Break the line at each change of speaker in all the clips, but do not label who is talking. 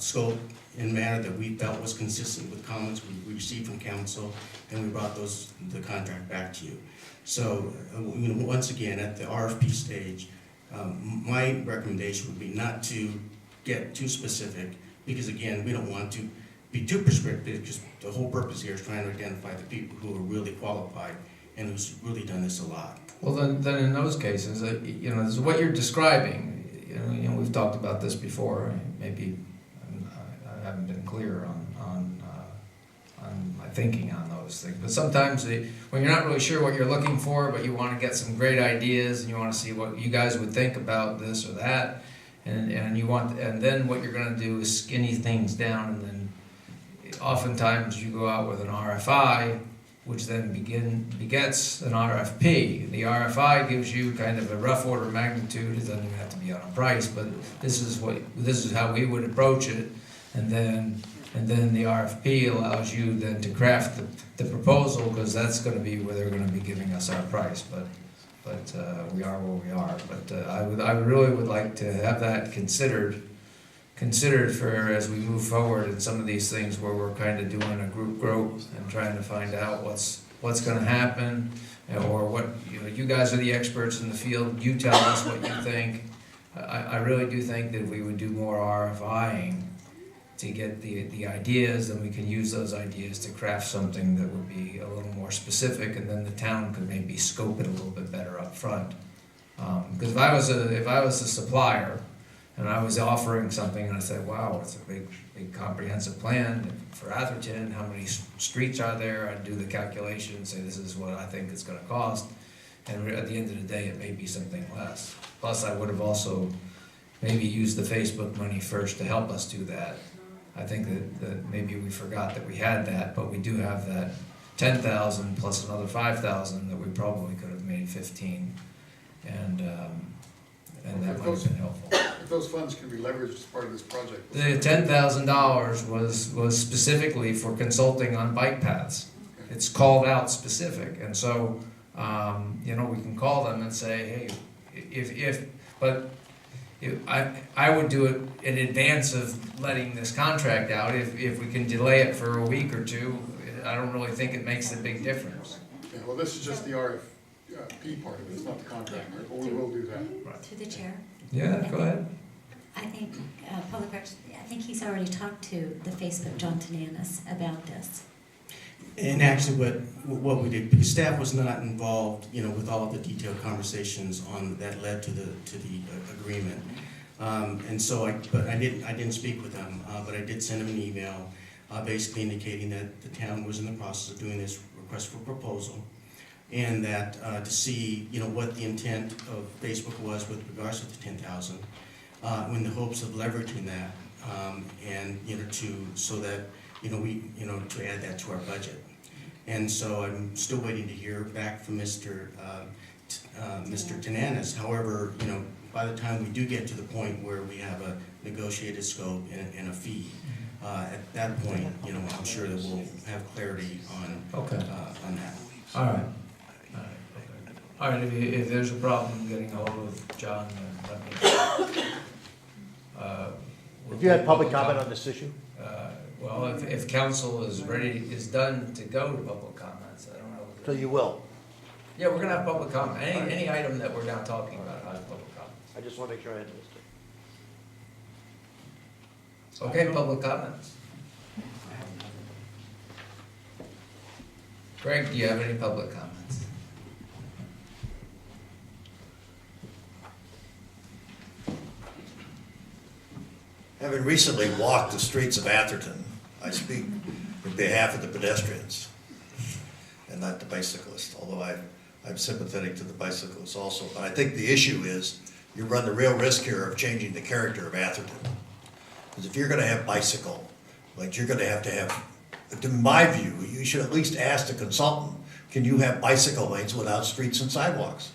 scope in a manner that we felt was consistent with comments we received from council, and we brought the contract back to you. So, once again, at the RFP stage, my recommendation would be not to get too specific, because again, we don't want to be too prescriptive, because the whole purpose here is trying to identify the people who are really qualified and who's really done this a lot.
Well, then in those cases, you know, this is what you're describing. You know, we've talked about this before. Maybe I haven't been clear on my thinking on those things. But sometimes when you're not really sure what you're looking for, but you want to get some great ideas and you want to see what you guys would think about this or that, and then what you're going to do is skinny things down, and then oftentimes you go out with an RFI, which then begets an RFP. The RFI gives you kind of a rough order of magnitude. It doesn't even have to be on a price, but this is how we would approach it, and then the RFP allows you then to craft the proposal, because that's going to be where they're going to be giving us our price. But we are where we are. But I really would like to have that considered for as we move forward in some of these things where we're kind of doing a group growth and trying to find out what's going to happen, or what, you know, you guys are the experts in the field. You tell us what you think. I really do think that we would do more RFIing to get the ideas, and we can use those ideas to craft something that would be a little more specific, and then the town could maybe scope it a little bit better up front. Because if I was a supplier and I was offering something and I said, wow, it's a big comprehensive plan for Atherton, how many streets are there? I'd do the calculation and say, this is what I think it's going to cost. And at the end of the day, it may be something less. Plus, I would have also maybe used the Facebook money first to help us do that. I think that maybe we forgot that we had that, but we do have that 10,000 plus another 5,000 that we probably could have made 15, and that might have been helpful.
If those funds can be leveraged as part of this project.
The $10,000 was specifically for consulting on bike paths.
Okay.
It's called out specific, and so you know, we can call them and say, hey, I would do it in advance of letting this contract out. If we can delay it for a week or two, I don't really think it makes a big difference.
Yeah, well, this is just the RFP part of it, it's not the contract, right? But we will do that.
Right.
To the chair.
Yeah, go ahead.
I think Public Works, I think he's already talked to the Facebook John Tananis about this.
And actually, what we did, because staff was not involved, you know, with all of the detailed conversations that led to the agreement, and so I didn't speak with them, but I did send them an email, basically indicating that the town was in the process of doing this request for proposal, and that to see, you know, what the intent of Facebook was with regards to the 10,000, in the hopes of leveraging that, and you know, so that, you know, to add that to our budget. And so I'm still waiting to hear back from Mr. Tananis. However, you know, by the time we do get to the point where we have a negotiated scope and a fee, at that point, you know, I'm sure that we'll have clarity on that.
All right. All right. If there's a problem getting a hold of John, then let me know.
Have you had public comment on this issue?
Well, if council is done to go to public comments, I don't know.
So you will?
Yeah, we're gonna have public comment. Any item that we're now talking about, I have public comments.
I just want to make sure I understood.
Okay, public comments. Greg, do you have any public comments?
Having recently walked the streets of Atherton, I speak in behalf of the pedestrians and not the bicyclists, although I'm sympathetic to the bicyclists also. But I think the issue is you run the real risk here of changing the character of Atherton. Because if you're going to have bicycle, like you're going to have, in my view, you should at least ask the consultant, can you have bicycle lanes without streets and sidewalks?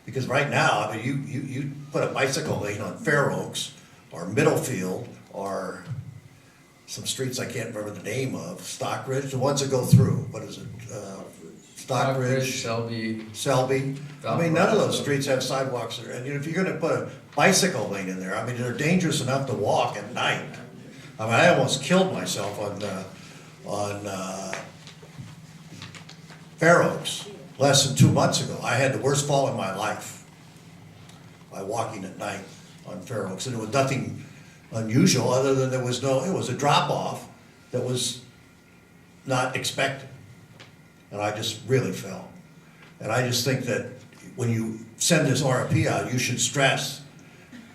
Because right now, I mean, you put a bicycle lane on Fair Oaks, or Middlefield, or some streets I can't remember the name of, Stockbridge, the ones that go through, what is it, Stockbridge, Selby. I mean, none of those streets have sidewalks there, and if you're gonna put a bicycle lane in there, I mean, they're dangerous enough to walk at night. I mean, I almost killed myself on Fair Oaks less than 2 months ago. I had the worst fall in my life by walking at night on Fair Oaks, and it was nothing unusual other than it was a drop off that was not expected, and I just really fell. And I just think that when you send this RFP out, you should stress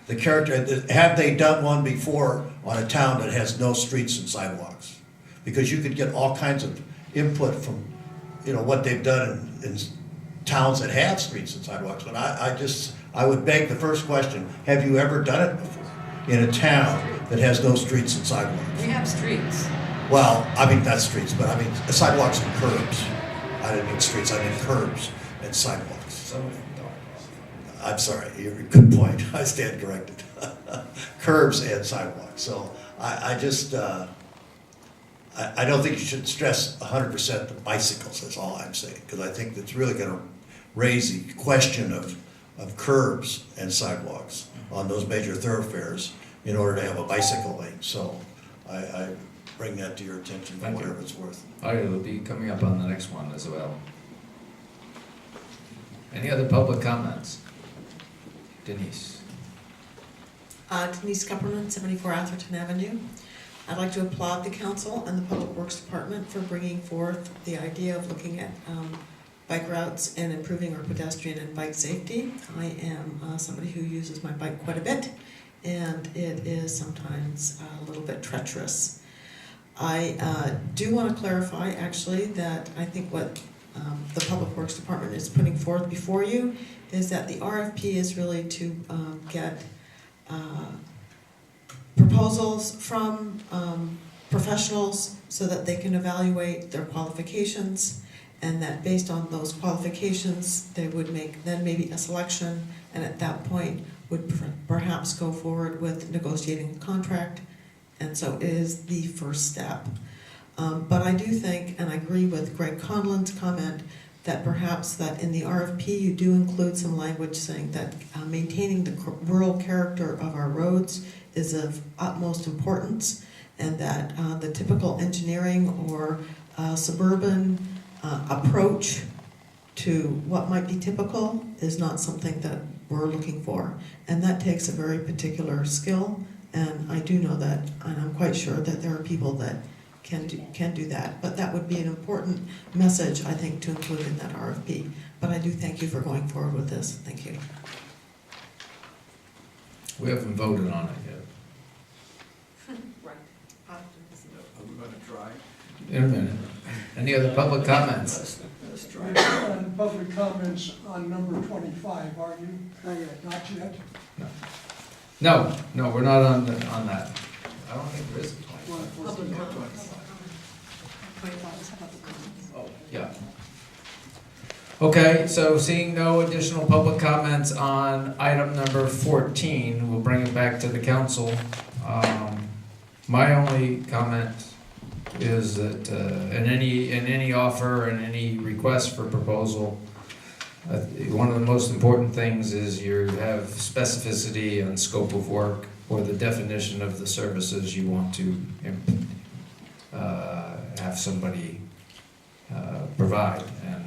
the character. Have they done one before on a town that has no streets and sidewalks? Because you could get all kinds of input from, what they've done in towns that have streets and sidewalks. But I would beg the first question: have you ever done it before in a town that has no streets and sidewalks?
We have streets.
Well, I mean, not streets, but I mean sidewalks and curbs. I didn't mean streets, I mean curbs and sidewalks.
Some of them don't.
I'm sorry, good point, I stand corrected. Curbs and sidewalks, so I just, I don't think you should stress 100% the bicycles, that's all I'm saying, because I think that's really gonna raise the question of curbs and sidewalks on those major thoroughfares in order to have a bicycle lane, so I bring that to your attention for
Thank you.
whatever it's worth.
It'll be coming up on the next one as well. Any other public comments? Denise?
Denise Kupperman, 74 Atherton Avenue. I'd like to applaud the council and the Public Works Department for bringing forth the idea of looking at bike routes and improving our pedestrian and bike safety. I am somebody who uses my bike quite a bit, and it is sometimes a little bit treacherous. I do want to clarify, actually, that I think what the Public Works Department is putting forth before you is that the RFP is really to get proposals from professionals so that they can evaluate their qualifications, and that based on those qualifications, they would make then maybe a selection, and at that point would perhaps go forward with negotiating a contract. And so it is the first step. But I do think, and I agree with Greg Conlon's comment, that perhaps that in the RFP you do include some language saying that maintaining the rural character of our roads is of utmost importance, and that the typical engineering or suburban approach to what might be typical is not something that we're looking for. And that takes a very particular skill, and I do know that, and I'm quite sure that there are people that can do that. But that would be an important message, I think, to include in that RFP. But I do thank you for going forward with this. Thank you.
We haven't voted on it yet.
Are we gonna try?
In a minute. Any other public comments?
Let's try.
Public comments on number 25, are you? Not yet?
No, we're not on that. I don't think there is a 25.
Public comments. 25 is public comments.
Oh, yeah. Okay, so seeing no additional public comments on item number 14, we'll bring it back to the council. My only comment is that in any offer and any request for proposal, one of the most important things is you have specificity and scope of work, or the definition of the services you want to have somebody provide. And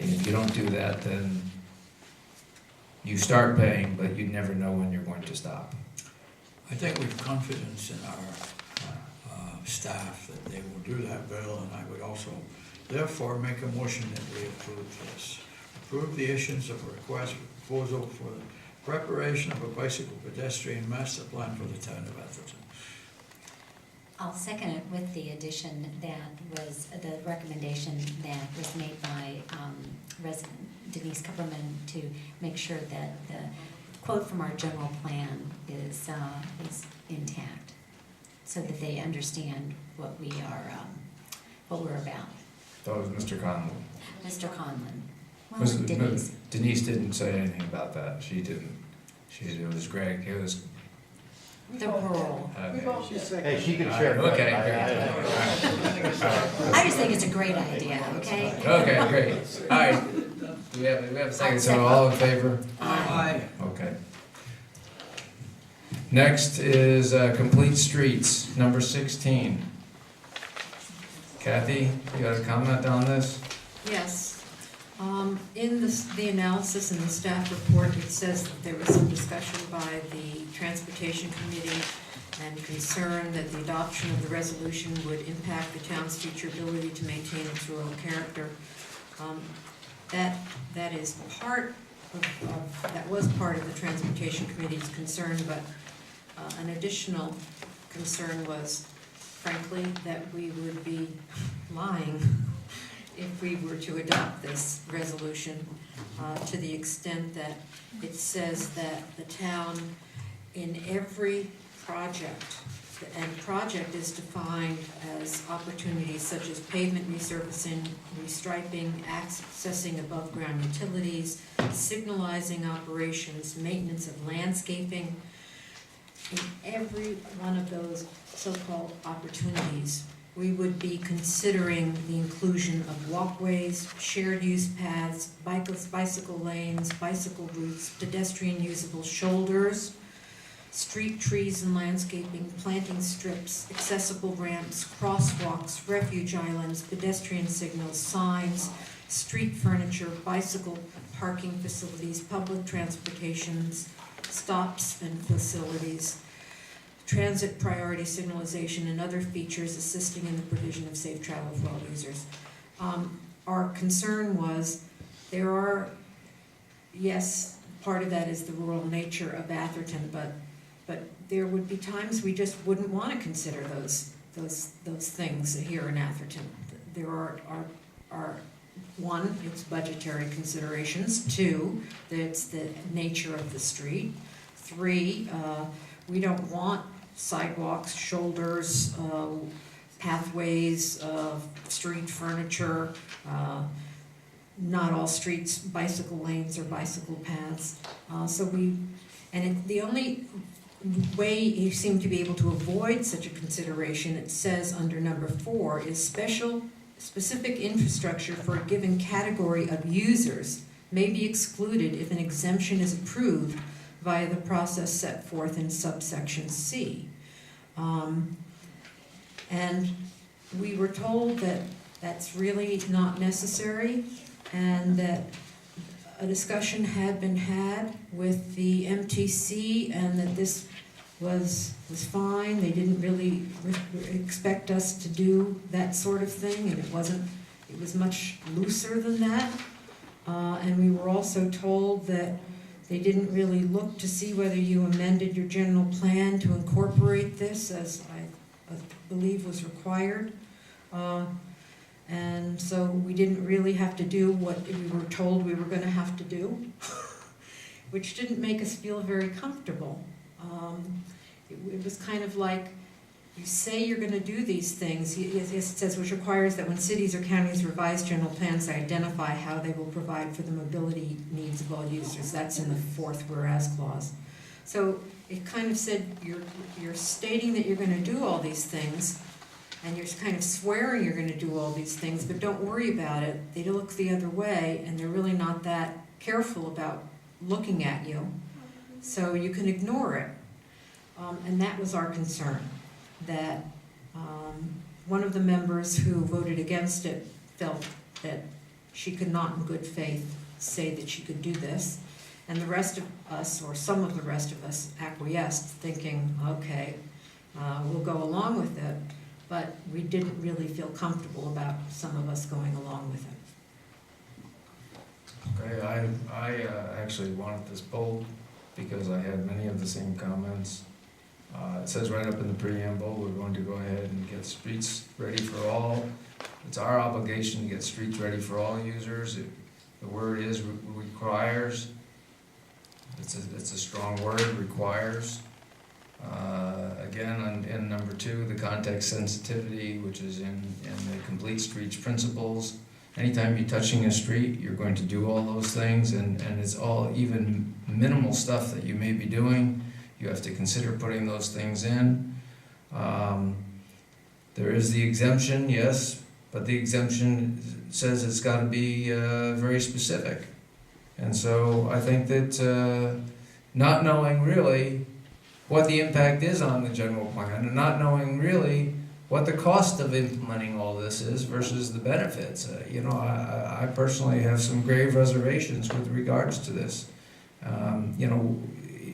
if you don't do that, then you start paying, but you never know when you're going to stop.
I think we have confidence in our staff that they will do that, Bill, and I would also therefore make a motion that we approve this. Approve the issuance of a request for proposal for the preparation of a bicycle pedestrian master plan for the town of Atherton.
I'll second it with the addition that was the recommendation that was made by resident Denise Kupperman to make sure that the quote from our general plan is intact, so that they understand what we are, what we're about.
That was Mr. Conlon.
Mr. Conlon. Well, Denise.
Denise didn't say anything about that. She didn't. It was Greg. It was.
The rural.
Hey, she can share.
Okay,
I just think it's a great idea, okay?
Okay, great. All right. Do we have a second? So all in favor?
Aye.
Okay. Next is complete streets, number 16. Kathy, you got a comment on this?
Yes. In the analysis in the staff report, it says that there was some discussion by the Transportation Committee and concern that the adoption of the resolution would impact the town's future ability to maintain its rural character. That is part that was part of the Transportation Committee's concern, but an additional concern was, frankly, that we would be lying if we were to adopt this resolution, to the extent that it says that the town, in every project, and project is defined as opportunities such as pavement resurfacing, restriping, accessing above-ground utilities, signalizing operations, maintenance of landscaping. In every one of those so-called opportunities, we would be considering the inclusion of walkways, shared use paths, bicycle lanes, bicycle routes, pedestrian usable shoulders, street trees and landscaping, planting strips, accessible ramps, crosswalks, refuge islands, pedestrian signals, signs, street furniture, bicycle parking facilities, public transportations, stops and facilities, transit priority signalization, and other features assisting in the provision of safe travel for all users. Our concern was there are, yes, part of that is the rural nature of Atherton, but there would be times we just wouldn't want to consider those things here in Atherton. There are one, it's budgetary considerations. Two, it's the nature of the street. Three, we don't want sidewalks, shoulders, pathways, street furniture, not all streets, bicycle lanes or bicycle paths. The only way you seem to be able to avoid such a consideration, it says under number 4, is specific infrastructure for a given category of users may be excluded if an exemption is approved via the process set forth in subsection C. And we were told that that's really not necessary, and that a discussion had been had with the MTC, and that this was fine. They didn't really expect us to do that sort of thing, and it was much looser than that. And we were also told that they didn't really look to see whether you amended your general plan to incorporate this, as I believe was required. And so we didn't really have to do what we were told we were going to have to do, which didn't make us feel very comfortable. It was kind of like, you say you're going to do these things. It says, which requires that when cities or counties revise general plans, they identify how they will provide for the mobility needs of all users. That's in the 4th whereas clause. So it kind of said, you're stating that you're going to do all these things, and you're kind of swearing you're going to do all these things, but don't worry about it. They look the other way, and they're really not that careful about looking at you, so you can ignore it. And that was our concern, that one of the members who voted against it felt that she could not in good faith say that she could do this, and the rest of us, or some of the rest of us, acquiesced, thinking, okay, we'll go along with it, but we didn't really feel comfortable about some of us going along with it.
Okay, I actually wanted this pulled because I had many of the same comments. It says right up in the preamble, we're going to go ahead and get streets ready for all. It's our obligation to get streets ready for all users. The word is requires. It's a strong word, requires. Again, in number 2, the context sensitivity, which is in the complete streets principles. Anytime you're touching a street, you're going to do all those things, and it's all, even minimal stuff that you may be doing, you have to consider putting those things in. There is the exemption, yes, but the exemption says it's got to be very specific. And so I think that not knowing really what the impact is on the general plan, and not knowing really what the cost of implementing all this is versus the benefits. You know, I personally have some grave reservations with regards to this. You know,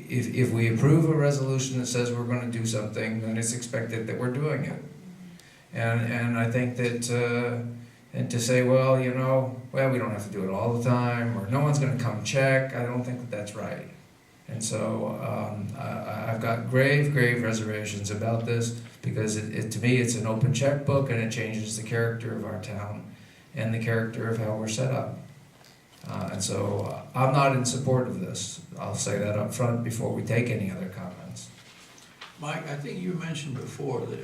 if we approve a resolution that says we're gonna do something, then it's expected that we're doing it. And I think that, and to say, well, you know, well, we don't have to do it all the time, or no one's gonna come check, I don't think that that's right. And so, I've got grave reservations about this, because to me, it's an open checkbook, and it changes the character of our town, and the character of how we're set up. And so, I'm not in support of this. I'll say that up front before we take any other comments.
Mike, I think you mentioned before that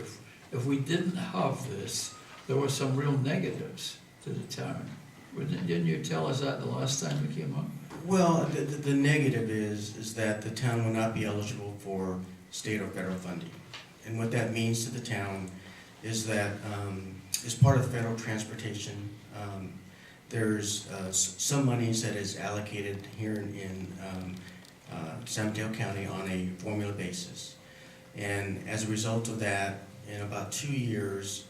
if we didn't have this, there were some real negatives to the town. Didn't you tell us that the last time we came up?
Well, the negative is that the town will not be eligible for state or federal funding. And what that means to the town is that, as part of the federal transportation, there's some monies that is allocated here in San Mateo County on a formula basis. And as a result of that, in about 2 years,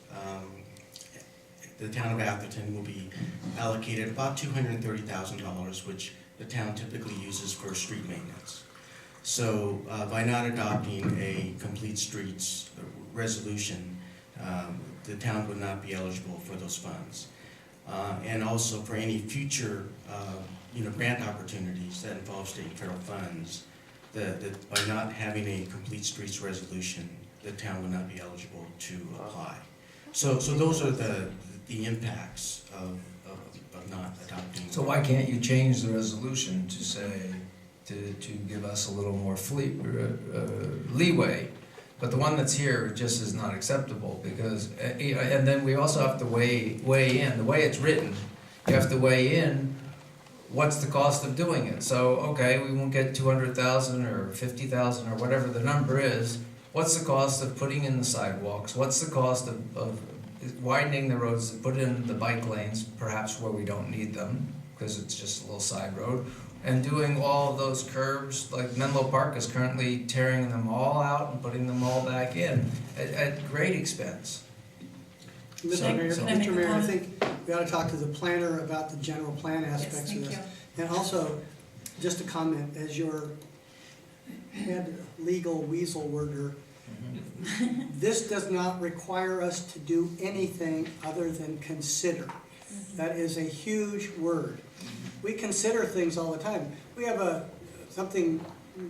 the town of Atherton will be allocated about $230,000, which the town typically uses for street maintenance. So by not adopting a complete streets resolution, the town would not be eligible for those funds. And also for any future grant opportunities that involve state and federal funds, by not having a complete streets resolution, the town would not be eligible to apply. So those are the impacts of not adopting.
So why can't you change the resolution to say, to give us a little more leeway? But the one that's here just is not acceptable, because, and then we also have to weigh in, the way it's written, you have to weigh in what's the cost of doing it. So, okay, we won't get 200,000 or 50,000 or whatever the number is. What's the cost of putting in the sidewalks? What's the cost of widening the roads, put in the bike lanes, perhaps where we don't need them, because it's just a little side road, and doing all of those curbs, like Menlo Park is currently tearing them all out and putting them all back in at great expense.
Mr. Mayor,
So-
Mr. Mayor, I think we ought to talk to the planner about the general plan aspects of this. And also, just a comment, as your head legal weasel worder, this does not require us to do anything other than consider. That is a huge word. We consider things all the time. We have something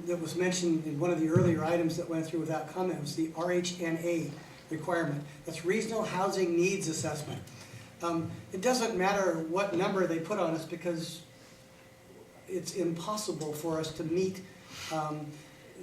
that was mentioned in one of the earlier items that went through without comment, was the RHNA requirement. That's Regional Housing Needs Assessment. It doesn't matter what number they put on us, because it's impossible for us to meet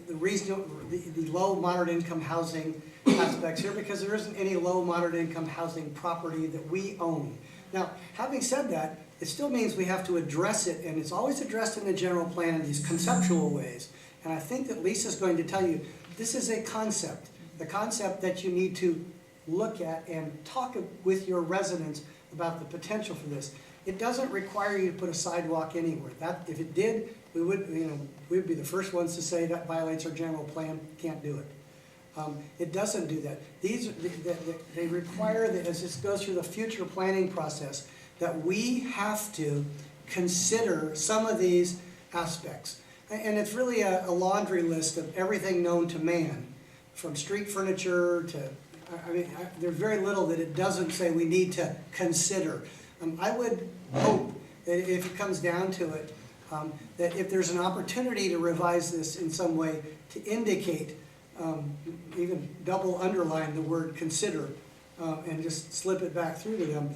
the low moderate income housing aspects here, because there isn't any low moderate income housing property that we own. Now, having said that, it still means we have to address it, and it's always addressed in the general plan in these conceptual ways. And I think that Lisa's going to tell you, this is a concept, the concept that you need to look at and talk with your residents about the potential for this. It doesn't require you to put a sidewalk anywhere. That, if it did, we'd be the first ones to say that violates our general plan, can't do it. It doesn't do that. They require that, as this goes through the future planning process, that we have to consider some of these aspects. And it's really a laundry list of everything known to man, from street furniture to, there's very little that it doesn't say we need to consider. I would hope that if it comes down to it, that if there's an opportunity to revise this in some way, to indicate, even double underline the word consider, and just slip it back through to them.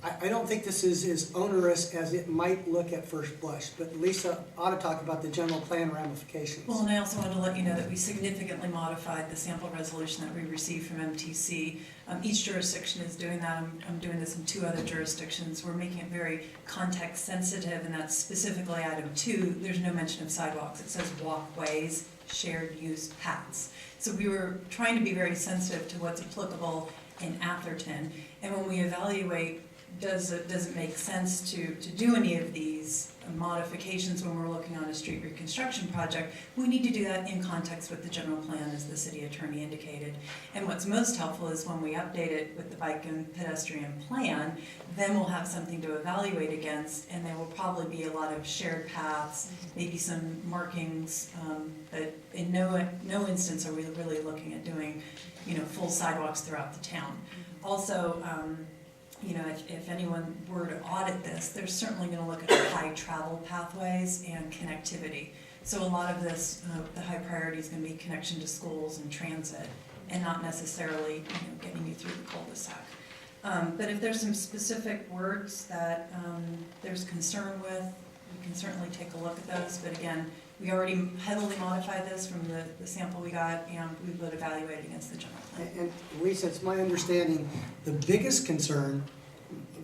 I don't think this is as onerous as it might look at first blush, but Lisa ought to talk about the general plan ramifications.
Well, and I also wanted to let you know that we significantly modified the sample resolution that we received from MTC. Each jurisdiction is doing that. I'm doing this in 2 other jurisdictions. We're making it very context sensitive, and that's specifically item 2. There's no mention of sidewalks. It says walkways, shared use paths. So we were trying to be very sensitive to what's applicable in Atherton. And when we evaluate, does it make sense to do any of these modifications when we're looking on a street reconstruction project, we need to do that in context with the general plan, as the city attorney indicated. And what's most helpful is when we update it with the bike and pedestrian plan, then we'll have something to evaluate against, and there will probably be a lot of shared paths, maybe some markings, but in no instance are we really looking at doing, full sidewalks throughout the town. Also, if anyone were to audit this, they're certainly going to look at the high travel pathways and connectivity. So a lot of this, the high priority is going to be connection to schools and transit, and not necessarily getting you through the cul-de-sac. But if there's some specific words that there's concern with, we can certainly take a look at those. But again, we already heavily modified this from the sample we got, and we would evaluate it against the general plan.
And Lisa, it's my understanding, the biggest concern,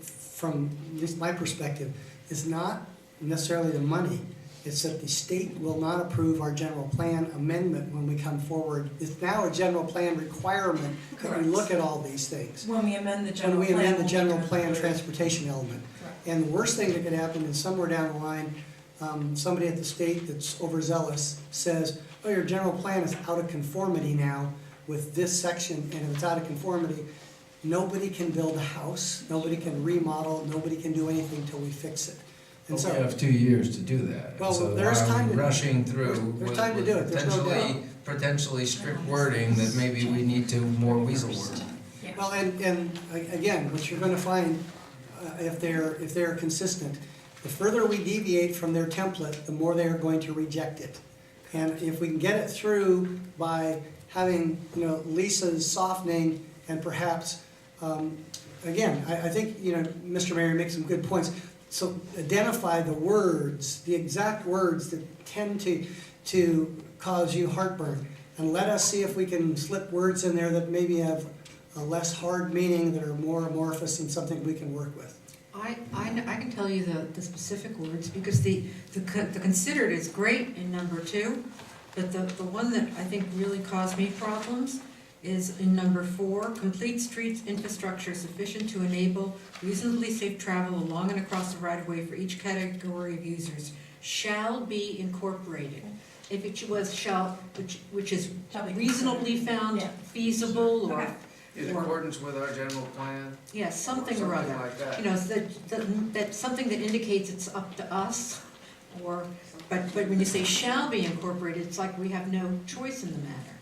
from at least my perspective, is not necessarily the money. It's that the state will not approve our general plan amendment when we come forward. It's now a general plan requirement that
Correct.
we look at all these things.
When we amend the general
When
plan.
we amend the
we'll
general
need to
plan
approve.
transportation element.
Correct.
And the worst thing that could happen is somewhere down the line, somebody at the state that's overzealous says, oh, your general plan is out of conformity now with this section, and if it's out of conformity, nobody can build a house, nobody can remodel, nobody can do anything till we fix it. And
We
so,
have 2 years to do that.
Well,
So
there's
why are we
time to-
rushing through
there's
with
time to do it, there's no doubt.
potentially strict wording that maybe we need to more weasel word?
Yeah.
well, and again, what you're gonna find, if they're consistent, the further we deviate from their template, the more they are going to reject it. And if we can get it through by having, Lisa's softening and perhaps, again, I think, Mr. Mayor makes some good points. So identify the words, the exact words that tend to cause you heartburn. And let us see if we can slip words in there that maybe have a less hard meaning, that are more amorphous and something we can work with.
I can tell you the specific words, because the considered is great in number 2, but the one that I think really caused me problems is in number 4, complete streets infrastructure sufficient to enable reasonably safe travel along and across the right-of-way for each category of users shall be incorporated. If it was shall, which is
Shall be
reasonably found
Yeah.
feasible, or,
Okay.
In accordance with our general plan?
yeah, something or other.
like that.
That's something that indicates it's up to us, but when you say shall be incorporated, it's like we have no choice in the matter.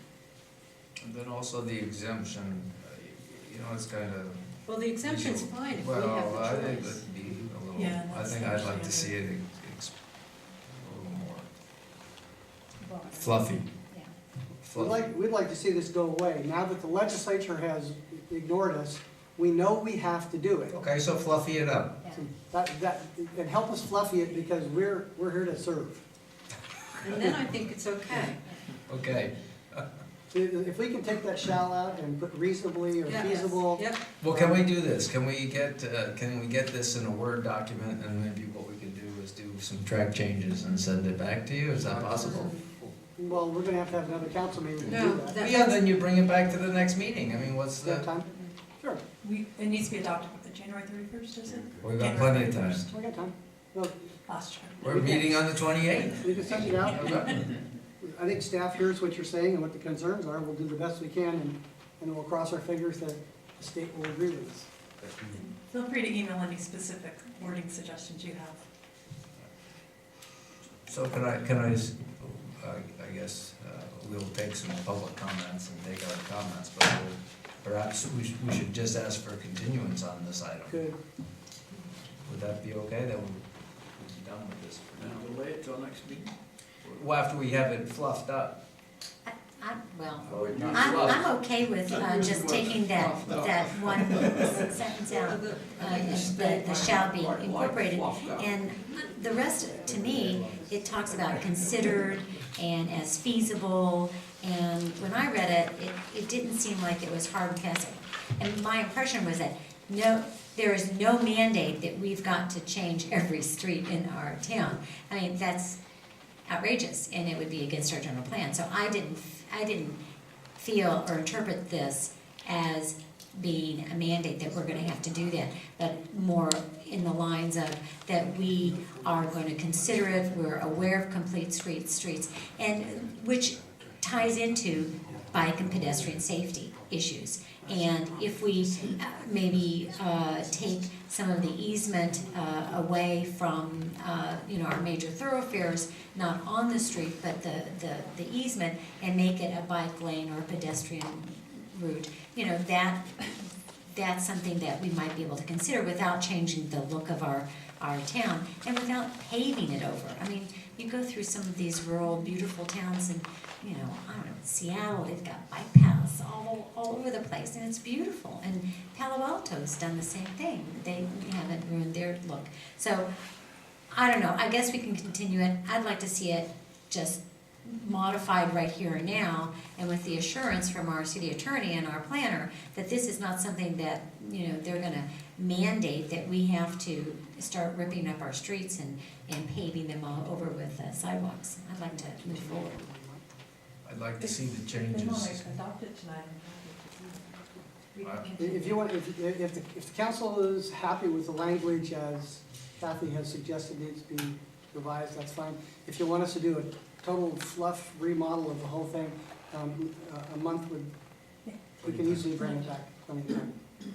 And then also the exemption, it's kind of,
Well, the exemption's fine if we have
well, I
the
think
choice.
that'd be a little,
Yeah,
I
that's
think
the
I'd like to see
standard.
it a little more fluffy.
Yeah.
Fluffy.
We'd like to see this go away. Now that the legislature has ignored us, we know we have to do it.
Okay, so fluffy it up.
And help us fluffy it, because we're here to serve.
And then I think it's okay.
Okay.
If we can take that shall out and put reasonably or
Yeah.
feasible.
Yep,
Well, can we do this? Can we get this in a Word document, and maybe what we could do is do some track changes and send it back to you? Is that possible?
Well, we're gonna have another council meeting to
No,
do that.
that-
Yeah, then you bring it back to the next meeting. I mean, what's
Do you have
the,
time? Sure,
It needs to be adopted by January 31st, is it?
we've got plenty of time.
we got time. Well,
Last year.
We're meeting on the 28th.
we can send it out. I think staff hears what you're saying and what the concerns are. We'll do the best we can, and we'll cross our fingers that the state will agree with us.
Feel free to email any specific wording suggestions you have.
So can I just, I guess, we'll take some public comments and take our comments, but perhaps we should just ask for continuance on this item.
Good.
Would that be okay? Then we'll be done with this for now.
Now delay it till next meeting?
Well, after we have it fluffed up. Or not
I'm
fluffed.
okay with just taking that one sentence out, the shall be incorporated. And the rest, to me, it talks about considered and as feasible. And when I read it, it didn't seem like it was hard and fast. And my impression was that there is no mandate that we've got to change every street in our town. I mean, that's outrageous, and it would be against our general plan. So I didn't feel or interpret this as being a mandate that we're gonna have to do that, but more in the lines of that we are going to consider it, we're aware of complete streets, and which ties into bike and pedestrian safety issues. And if we maybe take some of the easement away from, our major thoroughfares, not on the street, but the easement, and make it a bike lane or a pedestrian route, that's something that we might be able to consider without changing the look of our town and without paving it over. I mean, you go through some of these rural, beautiful towns and, I don't know, Seattle, they've got bike paths all over the place and it's beautiful. And Palo Alto's done the same thing. They haven't ruined their look. So, I don't know, I guess we can continue it. I'd like to see it just modified right here and now, and with the assurance from our city attorney and our planner that this is not something that, they're gonna mandate that we have to start ripping up our streets and paving them all over with sidewalks. I'd like to move forward.
I'd like to see the changes.
adopt it tonight.
If you want, if the council is happy with the language as Kathy has suggested needs to be revised, that's fine. If you want us to do a total fluff remodel of the whole thing, a month would, we can easily bring it back.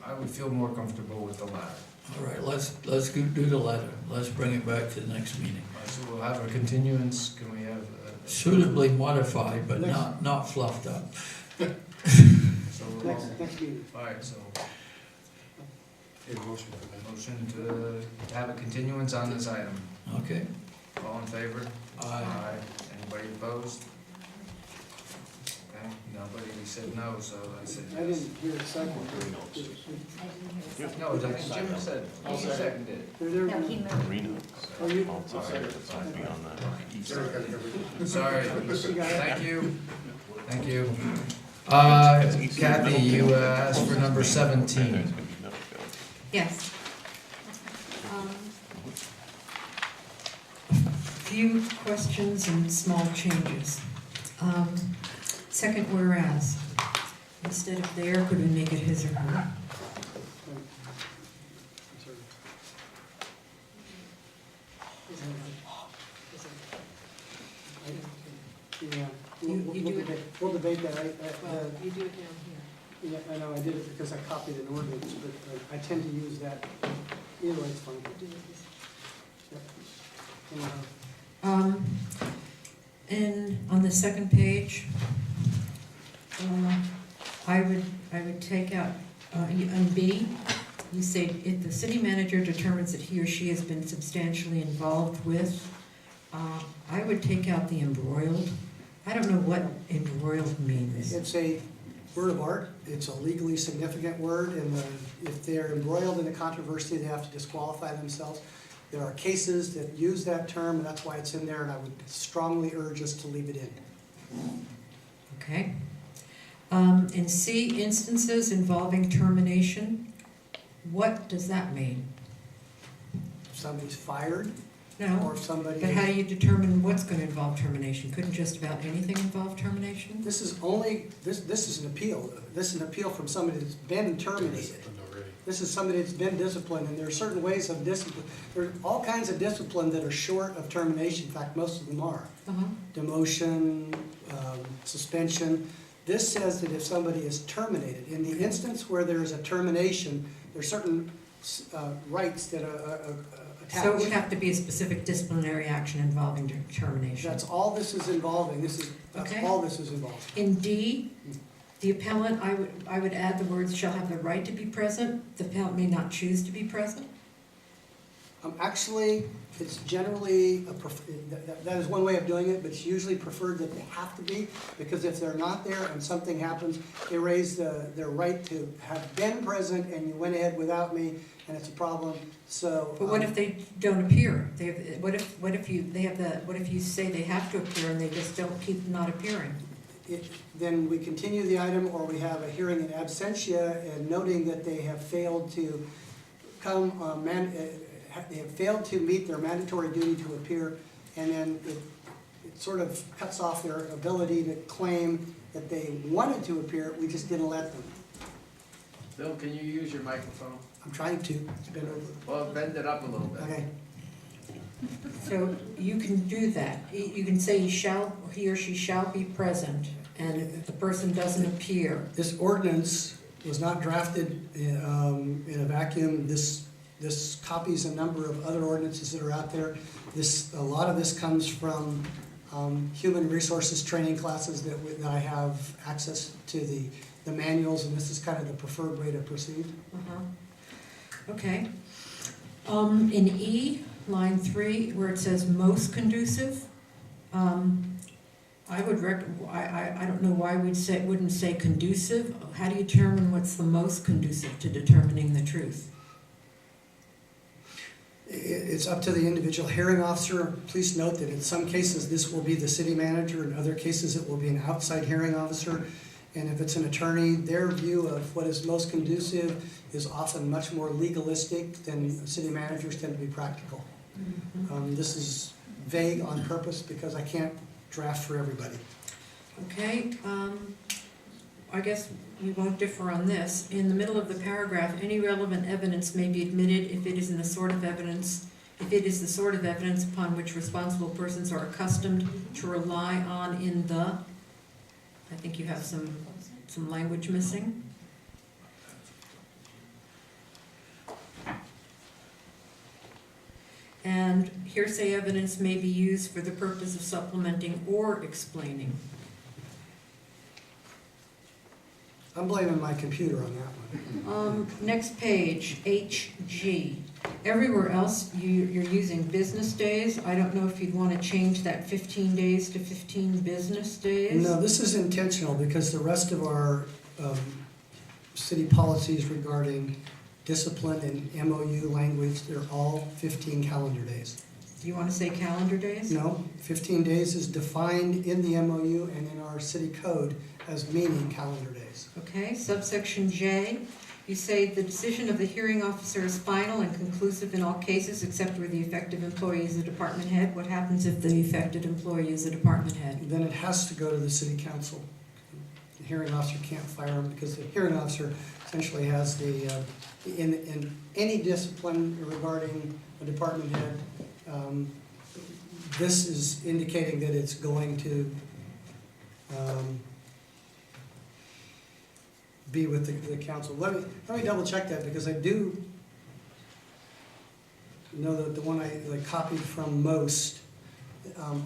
I would feel more comfortable with the latter.
All right, let's do the letter. Let's bring it back to the next meeting.
So we'll have a continuance, can we have?
Suitably modified, but not fluffed up.
So we'll,
Next meeting.
all right, so
Need a motion for that.
motion to have a continuance on this item.
Okay.
All in favor?
Aye.
Anybody opposed? Okay, nobody said no, so I said
I
yes.
didn't hear a second.
I didn't hear a
No, I think Jim said, he seconded it.
No, he moved.
Oh, you?
Sorry,
You got it.
thank you. Thank you. Kathy, you asked for number 17.
Yes. Few questions and small changes. Second whereas, instead of there, could we make it his or her?
Yeah,
You do it.
we'll debate that.
You do it down here.
Yeah, I know, I did it because I copied an ordinance, but I tend to use that. Either way, it's fine. Yep.
And on the second page, I would take out, on B, you say, if the city manager determines that he or she has been substantially involved with, I would take out the embroiled. I don't know what embroiled means.
It's a word of art, it's a legally significant word, and if they're embroiled in a controversy, they have to disqualify themselves. There are cases that use that term, and that's why it's in there, and I would strongly urge us to leave it in.
Okay. And C, instances involving termination, what does that mean?
If somebody's fired,
No,
or if somebody.
but how do you determine what's going to involve termination? Couldn't just about anything involve termination?
This is only, this is an appeal. This is an appeal from somebody that's been terminated. This is somebody that's been disciplined, and there are certain ways of discipline. There are all kinds of discipline that are short of termination. In fact, most of them are.
Uh-huh.
Demotion, suspension. This says that if somebody is terminated, in the instance where there is a termination, there are certain rights that are attached.
So it would have to be a specific disciplinary action involving termination.
That's all this is involving. That's
Okay.
all this is involving.
In D, the appellant, I would add the words shall have the right to be present. The appellant may not choose to be present.
Actually, it's generally, that is one way of doing it, but it's usually preferred that they have to be, because if they're not there and something happens, they raise their right to have been present and you went ahead without me, and it's a problem, so.
But what if they don't appear? What if you say they have to appear and they just don't keep not appearing?
Then we continue the item, or we have a hearing in absentia, and noting that they have failed to they have failed to meet their mandatory duty to appear, and then it sort of cuts off their ability to claim that they wanted to appear, we just didn't let them.
Bill, can you use your microphone?
I'm trying to, bend over.
Well, bend it up a little bit.
Okay,
So you can do that. You can say he or she shall be present, and if the person doesn't appear,
this ordinance was not drafted in a vacuum. This copies a number of other ordinances that are out there. A lot of this comes from human resources training classes that I have access to the manuals, and this is kind of the preferred way to proceed.
Okay. In E, line 3, where it says most conducive, I don't know why wouldn't say conducive. How do you determine what's the most conducive to determining the truth?
It's up to the individual hearing officer. Please note that in some cases, this will be the city manager. In other cases, it will be an outside hearing officer. And if it's an attorney, their view of what is most conducive is often much more legalistic than city managers tend to be practical. This is vague on purpose because I can't draft for everybody.
Okay, I guess we won't differ on this. In the middle of the paragraph, any relevant evidence may be admitted if it is the sort of evidence upon which responsible persons are accustomed to rely on in the, I think you have some language missing. And hearsay evidence may be used for the purpose of supplementing or explaining.
I'm blaming my computer on that one.
Next page, HG. Everywhere else, you're using business days. I don't know if you'd want to change that 15 days to 15 business days.
No, this is intentional because the rest of our city policies regarding discipline and MOU language, they're all 15 calendar days.
Do you want to say calendar days?
No, 15 days is defined in the MOU and in our city code as meaning calendar days.
Okay, subsection J, you say the decision of the hearing officer is final and conclusive in all cases except where the affected employee is a department head. What happens if the affected employee is a department head?
Then it has to go to the city council. The hearing officer can't fire him because the hearing officer essentially has in any discipline regarding a department head, this is indicating that it's going to be with the council. Let me double check that because I do know that the one I copied from most,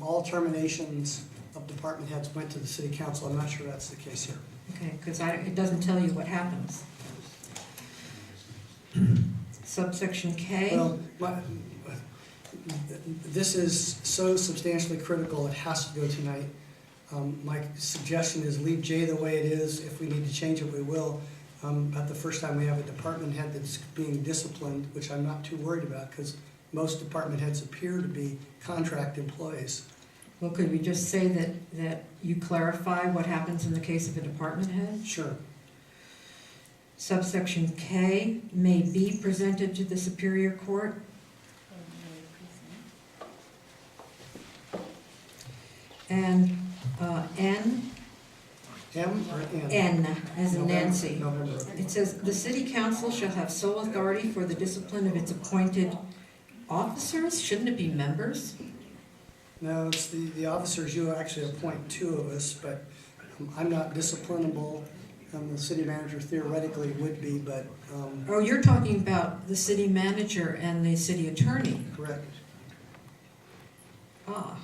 all terminations of department heads went to the city council. I'm not sure that's the case here.
Okay, because it doesn't tell you what happens. Subsection K.
Well, this is so substantially critical, it has to go tonight. My suggestion is leave J the way it is. If we need to change it, we will. At the first time we have a department head that's being disciplined, which I'm not too worried about because most department heads appear to be contract employees.
Well, could we just say that you clarify what happens in the case of a department head?
Sure.
Subsection K may be presented to the Superior Court. And N,
M or N?
N, as in Nancy.
November.
It says, "The city council shall have sole authority for the discipline of its appointed officers." Shouldn't it be members?
No, it's the officers. You actually appoint two of us, but I'm not disciplinable. The city manager theoretically would be, but.
Oh, you're talking about the city manager and the city attorney.
Correct.
Ah,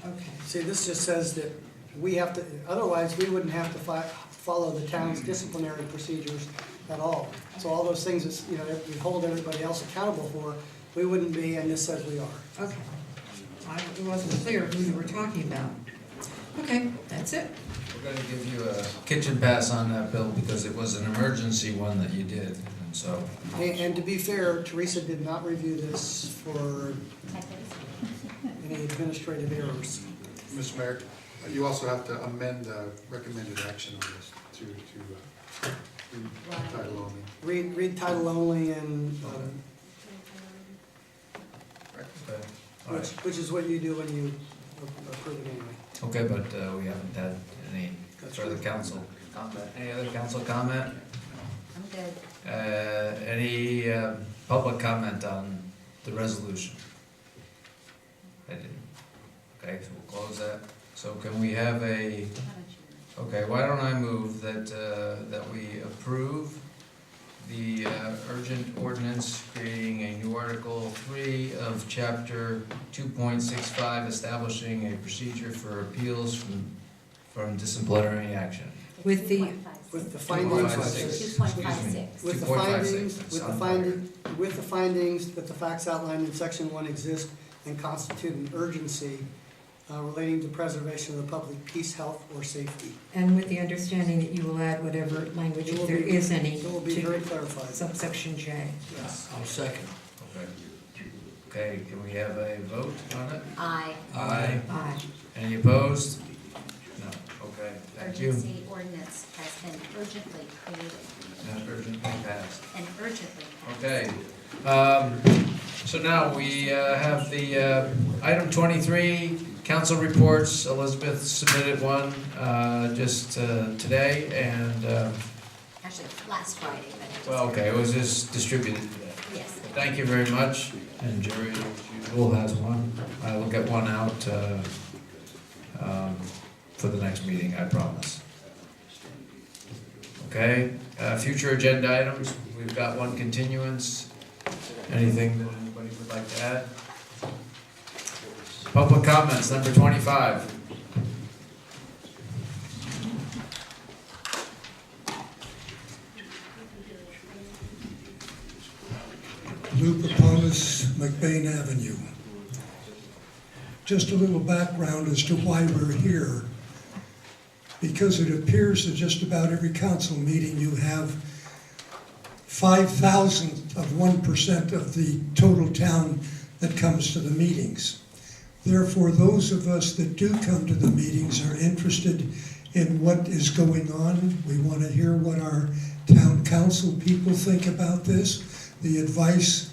okay.
See, this just says that we have to, otherwise we wouldn't have to follow the town's disciplinary procedures at all. So all those things that, we hold everybody else accountable for, we wouldn't be, and this says we are.
Okay. It wasn't clear who you were talking about. Okay, that's it.
We're gonna give you a kitchen pass on that, Bill, because it was an emergency one that you did, and so.
And to be fair, Teresa did not review this for any administrative errors.
Mr. Mayor, you also have to amend the recommended action on this to read title only.
Read title only and,
Okay. All right.
which is what you do when you approve it anyway.
Okay, but we haven't had any
That's
further
right.
council comment. Any other council comment?
I'm good.
Any public comment on the resolution? I didn't. Okay, so we'll close that. So can we have a, okay, why don't I move that we approve the urgent ordinance creating a new Article 3 of Chapter 2.65, establishing a procedure for appeals from disciplinary action.
With the,
With the
2.56.
findings.
2.56.
With the
2.56.
findings,
That
with the
sounds
finding, with the findings that the facts outlined in section 1 exist and constitute an urgency relating to preservation of the public peace, health, or safety.
and with the understanding that you will add whatever language,
It
if
will
there
be-
is any,
It will be very
to
clarified.
subsection J.
Yes.
I'll second.
Okay. Okay, can we have a vote on it?
Aye.
Aye.
Aye.
Any opposed? No. Okay, thank you.
Urgency ordinance has been urgently created
Not urgently passed.
and urgently passed.
Okay, so now we have the item 23, council reports. Elizabeth submitted one just today, and,
Actually, last Friday, but I just.
well, okay, it was just distributed today.
Yes.
Thank you very much, and Jerry, as usual, has one. I will get one out for the next meeting, I promise. Okay, future agenda items, we've got one continuance. Anything that anybody would like to add? Public comments, number 25.
Lou Paponis, McBain Avenue. Just a little background as to why we're here. Because it appears that just about every council meeting you have 5,000th of 1% of the total town that comes to the meetings. Therefore, those of us that do come to the meetings are interested in what is going on. We want to hear what our town council people think about this. The advice